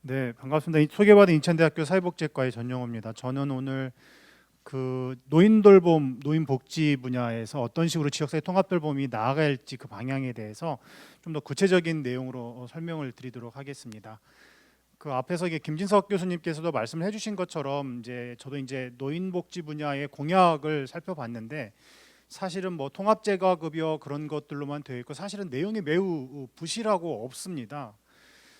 네, 반갑습니다. 소개받은 인천대학교 사회복지과의 전용호입니다. 저는 오늘 그 노인돌봄, 노인복지 분야에서 어떤 식으로 지역사회 통합돌봄이 나아갈지 그 방향에 대해서 좀 더 구체적인 내용으로 설명을 드리도록 하겠습니다. 그 앞에서 이게 김진석 교수님께서도 말씀을 해주신 것처럼 저도 노인복지 분야의 공약을 살펴봤는데 사실은 뭐 통합재가급여 그런 것들로만 되어 있고 사실은 내용이 매우 부실하고 없습니다.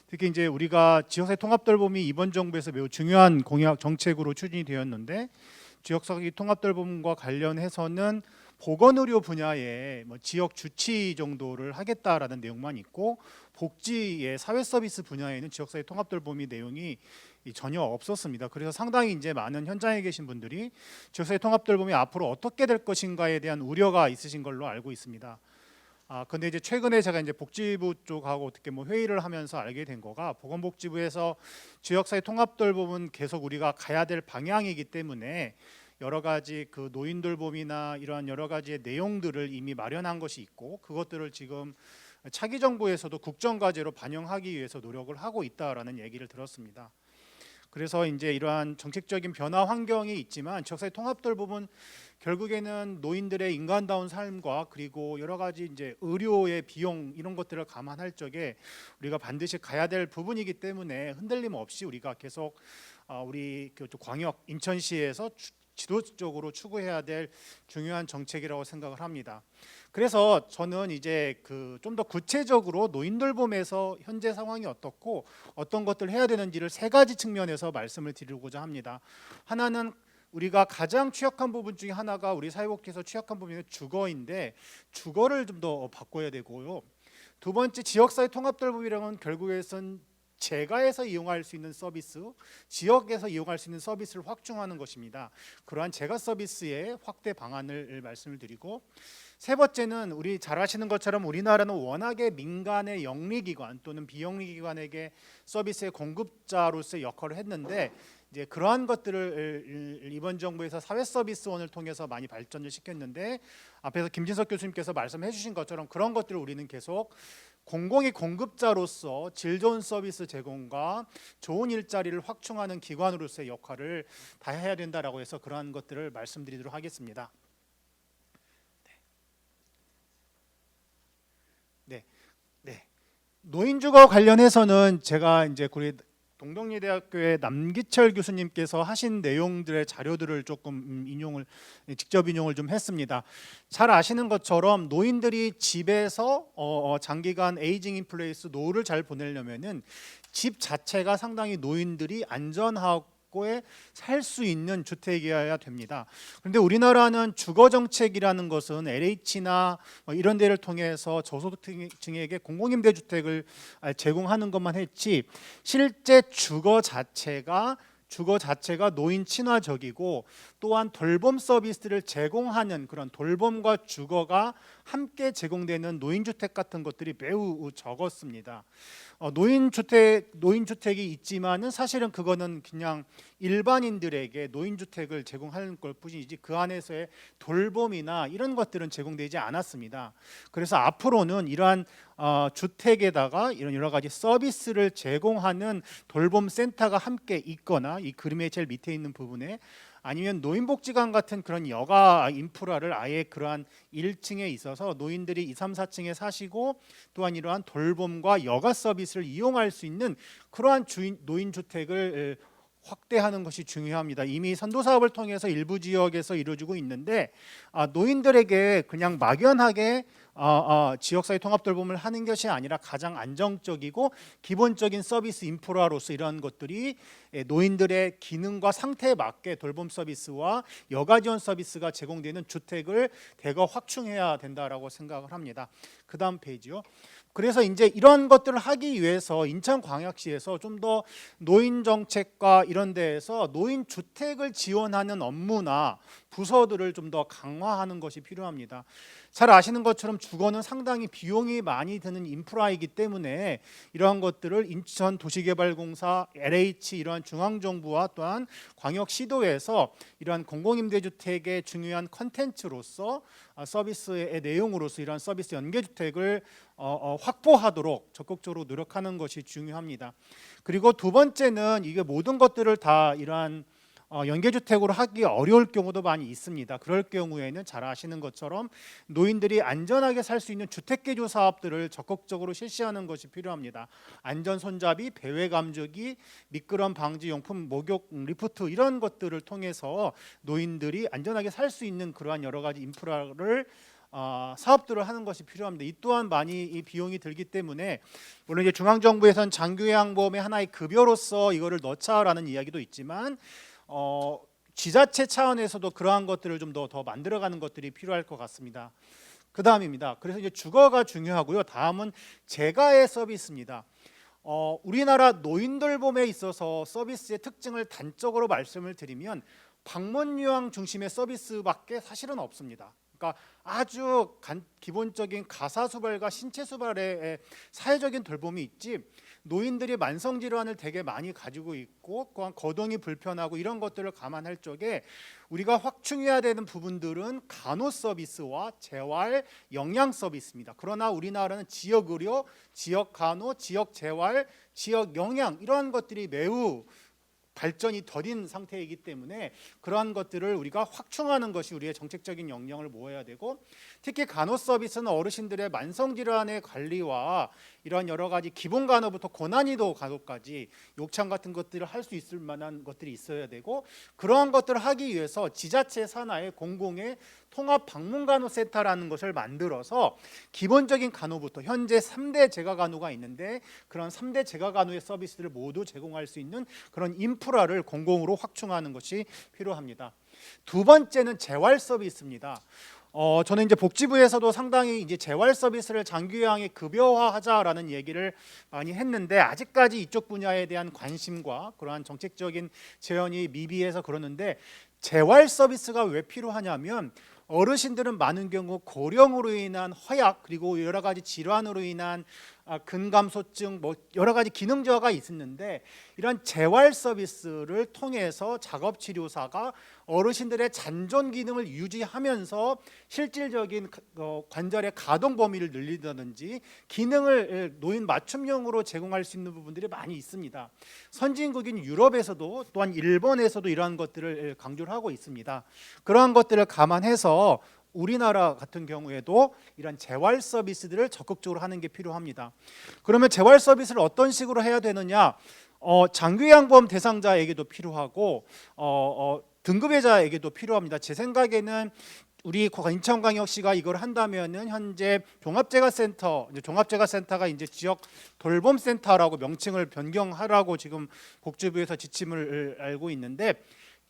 특히 우리가 지역사회 통합돌봄이 이번 정부에서 매우 중요한 공약 정책으로 추진이 되었는데 지역사회 통합돌봄과 관련해서는 보건의료 분야에 뭐 지역 주치 정도를 하겠다라는 내용만 있고 복지의 사회 서비스 분야에는 지역사회 통합돌봄이 내용이 전혀 없었습니다. 그래서 상당히 많은 현장에 계신 분들이 지역사회 통합돌봄이 앞으로 어떻게 될 것인가에 대한 우려가 있으신 걸로 알고 있습니다. 근데 최근에 제가 복지부 쪽하고 어떻게 회의를 하면서 알게 된 거가 보건복지부에서 지역사회 통합돌봄은 계속 우리가 가야 될 방향이기 때문에 여러 가지 그 노인돌봄이나 이러한 여러 가지의 내용들을 이미 마련한 것이 있고 그것들을 지금 차기 정부에서도 국정과제로 반영하기 위해서 노력을 하고 있다라는 얘기를 들었습니다. 그래서 이러한 정책적인 변화 환경이 있지만 지역사회 통합돌봄은 결국에는 노인들의 인간다운 삶과 그리고 여러 가지 의료의 비용 이런 것들을 감안할 적에 우리가 반드시 가야 될 부분이기 때문에 흔들림 없이 우리가 계속 우리 광역 인천시에서 지도적으로 추구해야 될 중요한 정책이라고 생각을 합니다. 그래서 저는 좀 더 구체적으로 노인돌봄에서 현재 상황이 어떻고 어떤 것들을 해야 되는지를 세 가지 측면에서 말씀을 드리고자 합니다. 하나는 우리가 가장 취약한 부분 중에 하나가 우리 사회복지에서 취약한 부분이 주거인데 주거를 좀 더 바꿔야 되고요. 두 번째 지역사회 통합돌봄이라는 결국에선 재가에서 이용할 수 있는 서비스, 지역에서 이용할 수 있는 서비스를 확충하는 것입니다. 그러한 재가 서비스의 확대 방안을 말씀을 드리고 세 번째는 우리 잘 아시는 것처럼 우리나라는 워낙에 민간의 영리기관 또는 비영리기관에게 서비스의 공급자로서의 역할을 했는데 그러한 것들을 이번 정부에서 사회서비스원을 통해서 많이 발전을 시켰는데 앞에서 김진석 교수님께서 말씀해 주신 것처럼 그런 것들을 우리는 계속 공공의 공급자로서 질 좋은 서비스 제공과 좋은 일자리를 확충하는 기관으로서의 역할을 다해야 된다라고 해서 그러한 것들을 말씀드리도록 하겠습니다. 네. 노인주거 관련해서는 제가 우리 동덕여대학교의 남기철 교수님께서 하신 내용들의 자료들을 조금 직접 인용을 좀 했습니다. 잘 아시는 것처럼 노인들이 집에서 장기간 에이징 인 플레이스 노후를 잘 보내려면은 집 자체가 상당히 노인들이 안전하고 살 수 있는 주택이어야 됩니다. 그런데 우리나라는 주거 정책이라는 것은 LH나 이런 데를 통해서 저소득층에게 공공임대주택을 제공하는 것만 했지 실제 주거 자체가 노인 친화적이고 또한 돌봄 서비스를 제공하는 그런 돌봄과 주거가 함께 제공되는 노인주택 같은 것들이 매우 적었습니다. 노인주택이 있지만은 사실은 그거는 그냥 일반인들에게 노인주택을 제공하는 걸 뿐이지 그 안에서의 돌봄이나 이런 것들은 제공되지 않았습니다. 그래서 앞으로는 이러한 주택에다가 이런 여러 가지 서비스를 제공하는 돌봄센터가 함께 있거나 이 그림의 제일 밑에 있는 부분에 아니면 노인복지관 같은 그런 여가 인프라를 아예 그러한 1층에 있어서 노인들이 2, 3, 4층에 사시고 또한 이러한 돌봄과 여가 서비스를 이용할 수 있는 그러한 노인주택을 확대하는 것이 중요합니다. 이미 선도사업을 통해서 일부 지역에서 이루어지고 있는데 노인들에게 그냥 막연하게 지역사회 통합돌봄을 하는 것이 아니라 가장 안정적이고 기본적인 서비스 인프라로서 이러한 것들이 노인들의 기능과 상태에 맞게 돌봄 서비스와 여가 지원 서비스가 제공되는 주택을 대거 확충해야 된다라고 생각을 합니다. 그 다음 페이지요. 그래서 이런 것들을 하기 위해서 인천광역시에서 좀 더 노인 정책과 이런 데에서 노인 주택을 지원하는 업무나 부서들을 좀 더 강화하는 것이 필요합니다. 잘 아시는 것처럼 주거는 상당히 비용이 많이 드는 인프라이기 때문에 이러한 것들을 인천도시개발공사, LH 이러한 중앙정부와 또한 광역시도에서 이러한 공공임대주택의 중요한 컨텐츠로서 서비스의 내용으로서 이러한 서비스 연계주택을 확보하도록 적극적으로 노력하는 것이 중요합니다. 그리고 두 번째는 이게 모든 것들을 다 이러한 연계주택으로 하기 어려울 경우도 많이 있습니다. 그럴 경우에는 잘 아시는 것처럼 노인들이 안전하게 살 수 있는 주택개조 사업들을 적극적으로 실시하는 것이 필요합니다. 안전 손잡이, 배회 감주기, 미끄럼 방지 용품, 목욕 리프트 이런 것들을 통해서 노인들이 안전하게 살 수 있는 그러한 여러 가지 인프라를 사업들을 하는 것이 필요합니다. 이 또한 많이 이 비용이 들기 때문에 물론 이제 중앙정부에서는 장기요양보험의 하나의 급여로서 이거를 넣자라는 이야기도 있지만 지자체 차원에서도 그러한 것들을 좀 더 만들어가는 것들이 필요할 것 같습니다. 그 다음입니다. 그래서 이제 주거가 중요하고요. 다음은 재가의 서비스입니다. 우리나라 노인돌봄에 있어서 서비스의 특징을 단적으로 말씀을 드리면 방문요양 중심의 서비스밖에 사실은 없습니다. 그러니까 아주 기본적인 가사수발과 신체수발의 사회적인 돌봄이 있지 노인들이 만성질환을 되게 많이 가지고 있고 또한 거동이 불편하고 이런 것들을 감안할 적에 우리가 확충해야 되는 부분들은 간호 서비스와 재활, 영양 서비스입니다. 그러나 우리나라는 지역 의료, 지역 간호, 지역 재활, 지역 영양 이러한 것들이 매우 발전이 더딘 상태이기 때문에 그러한 것들을 우리가 확충하는 것이 우리의 정책적인 역량을 모아야 되고 특히 간호 서비스는 어르신들의 만성질환의 관리와 이러한 여러 가지 기본 간호부터 고난이도 간호까지 욕창 같은 것들을 할 수 있을 만한 것들이 있어야 되고 그러한 것들을 하기 위해서 지자체 산하의 공공의 통합 방문간호센터라는 것을 만들어서 기본적인 간호부터 현재 3대 재가간호가 있는데 그런 3대 재가간호의 서비스를 모두 제공할 수 있는 그런 인프라를 공공으로 확충하는 것이 필요합니다. 두 번째는 재활 서비스입니다. 저는 이제 복지부에서도 상당히 이제 재활 서비스를 장기요양에 급여화하자라는 얘기를 많이 했는데 아직까지 이쪽 분야에 대한 관심과 그러한 정책적인 제언이 미비해서 그러는데 재활 서비스가 왜 필요하냐면 어르신들은 많은 경우 고령으로 인한 허약 그리고 여러 가지 질환으로 인한 근감소증 여러 가지 기능 저하가 있었는데 이런 재활 서비스를 통해서 작업치료사가 어르신들의 잔존 기능을 유지하면서 실질적인 관절의 가동 범위를 늘리다든지 기능을 노인 맞춤형으로 제공할 수 있는 부분들이 많이 있습니다. 선진국인 유럽에서도 또한 일본에서도 이러한 것들을 강조를 하고 있습니다. 그러한 것들을 감안해서 우리나라 같은 경우에도 이런 재활 서비스들을 적극적으로 하는 게 필요합니다. 그러면 재활 서비스를 어떤 식으로 해야 되느냐? 장기요양보험 대상자에게도 필요하고 등급의자에게도 필요합니다. 제 생각에는 우리 인천광역시가 이걸 한다면은 현재 종합재가센터가 이제 지역 돌봄센터라고 명칭을 변경하라고 지금 복지부에서 지침을 알고 있는데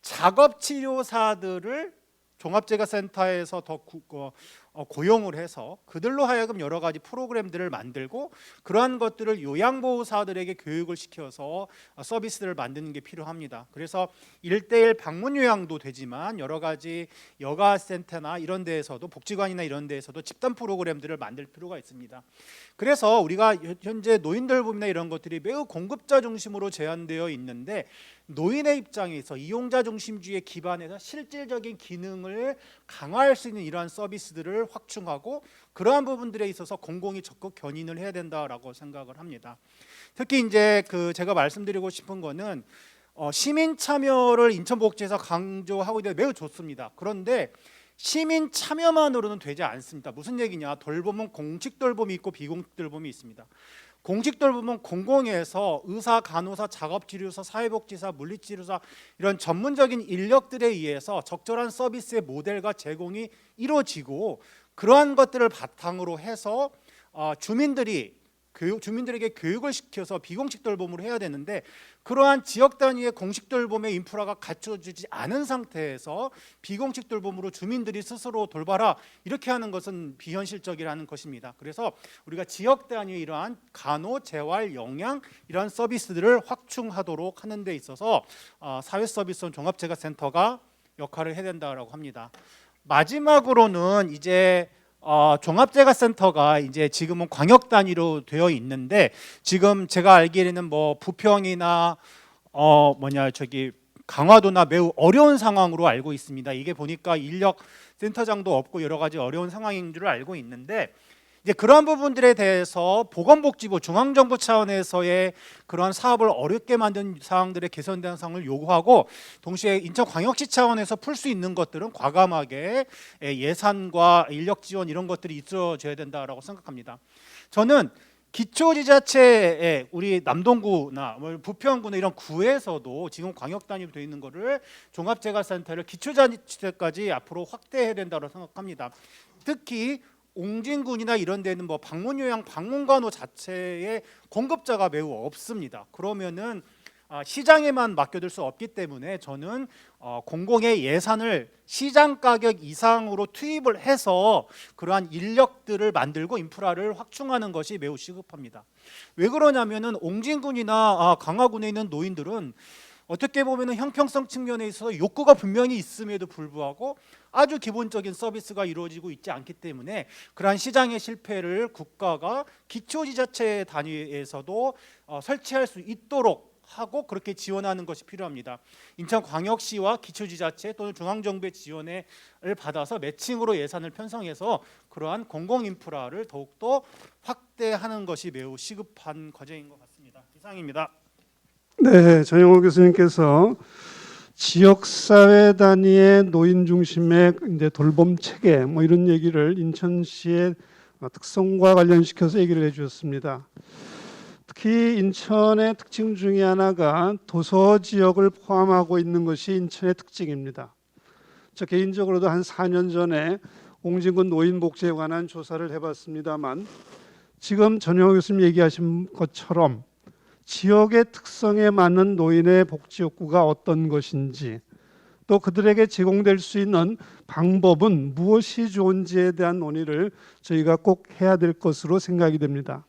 작업치료사들을 종합재가센터에서 더 고용을 해서 그들로 하여금 여러 가지 프로그램들을 만들고 그러한 것들을 요양보호사들에게 교육을 시켜서 서비스를 만드는 게 필요합니다. 그래서 1:1 방문요양도 되지만 여러 가지 여가센터나 이런 데에서도 복지관이나 이런 데에서도 집단 프로그램들을 만들 필요가 있습니다. 그래서 우리가 현재 노인돌봄이나 이런 것들이 매우 공급자 중심으로 제한되어 있는데 노인의 입장에서 이용자 중심주의에 기반해서 실질적인 기능을 강화할 수 있는 이러한 서비스들을 확충하고 그러한 부분들에 있어서 공공이 적극 견인을 해야 된다라고 생각을 합니다. 특히 이제 제가 말씀드리고 싶은 거는 시민 참여를 인천복지에서 강조하고 있는데 매우 좋습니다. 그런데 시민 참여만으로는 되지 않습니다. 무슨 얘기냐? 돌봄은 공식 돌봄이 있고 비공식 돌봄이 있습니다. 공식 돌봄은 공공에서 의사, 간호사, 작업치료사, 사회복지사, 물리치료사 이런 전문적인 인력들에 의해서 적절한 서비스의 모델과 제공이 이루어지고 그러한 것들을 바탕으로 해서 주민들에게 교육을 시켜서 비공식 돌봄으로 해야 되는데 그러한 지역 단위의 공식 돌봄의 인프라가 갖춰지지 않은 상태에서 비공식 돌봄으로 주민들이 스스로 돌봐라 이렇게 하는 것은 비현실적이라는 것입니다. 그래서 우리가 지역 단위의 이러한 간호, 재활, 영양 이러한 서비스들을 확충하도록 하는 데 있어서 사회서비스원 종합재가센터가 역할을 해야 된다고 합니다. 마지막으로는 이제 종합재가센터가 이제 지금은 광역 단위로 되어 있는데 지금 제가 알기에는 뭐 부평이나 강화도나 매우 어려운 상황으로 알고 있습니다. 이게 보니까 인력 센터장도 없고 여러 가지 어려운 상황인 줄 알고 있는데 이제 그러한 부분들에 대해서 보건복지부 중앙정부 차원에서의 그러한 사업을 어렵게 만든 사항들의 개선된 사항을 요구하고 동시에 인천광역시 차원에서 풀 수 있는 것들은 과감하게 예산과 인력 지원 이런 것들이 있어줘야 된다라고 생각합니다. 저는 기초지자체에 우리 남동구나 부평구나 이런 구에서도 지금 광역 단위로 되어 있는 거를 종합재가센터를 기초자치체까지 앞으로 확대해야 된다고 생각합니다. 특히 옹진군이나 이런 데는 뭐 방문 요양 방문간호 자체의 공급자가 매우 없습니다. 그러면은 시장에만 맡겨둘 수 없기 때문에 저는 공공의 예산을 시장 가격 이상으로 투입을 해서 그러한 인력들을 만들고 인프라를 확충하는 것이 매우 시급합니다. 왜 그러냐면은 옹진군이나 강화군에 있는 노인들은 어떻게 보면 형평성 측면에 있어서 욕구가 분명히 있음에도 불구하고 아주 기본적인 서비스가 이루어지고 있지 않기 때문에 그러한 시장의 실패를 국가가 기초지자체 단위에서도 설치할 수 있도록 하고 그렇게 지원하는 것이 필요합니다. 인천광역시와 기초지자체 또는 중앙정부의 지원을 받아서 매칭으로 예산을 편성해서 그러한 공공인프라를 더욱더 확대하는 것이 매우 시급한 과제인 것 같습니다. 이상입니다. 네, 전영호 교수님께서 지역사회 단위의 노인 중심의 이제 돌봄 체계 뭐 이런 얘기를 인천시의 특성과 관련시켜서 얘기를 해주셨습니다. 특히 인천의 특징 중에 하나가 도서 지역을 포함하고 있는 것이 인천의 특징입니다. 저 개인적으로도 한 4년 전에 옹진군 노인복지에 관한 조사를 해봤습니다만 지금 전영호 교수님 얘기하신 것처럼 지역의 특성에 맞는 노인의 복지 욕구가 어떤 것인지 또 그들에게 제공될 수 있는 방법은 무엇이 좋은지에 대한 논의를 저희가 꼭 해야 될 것으로 생각이 됩니다.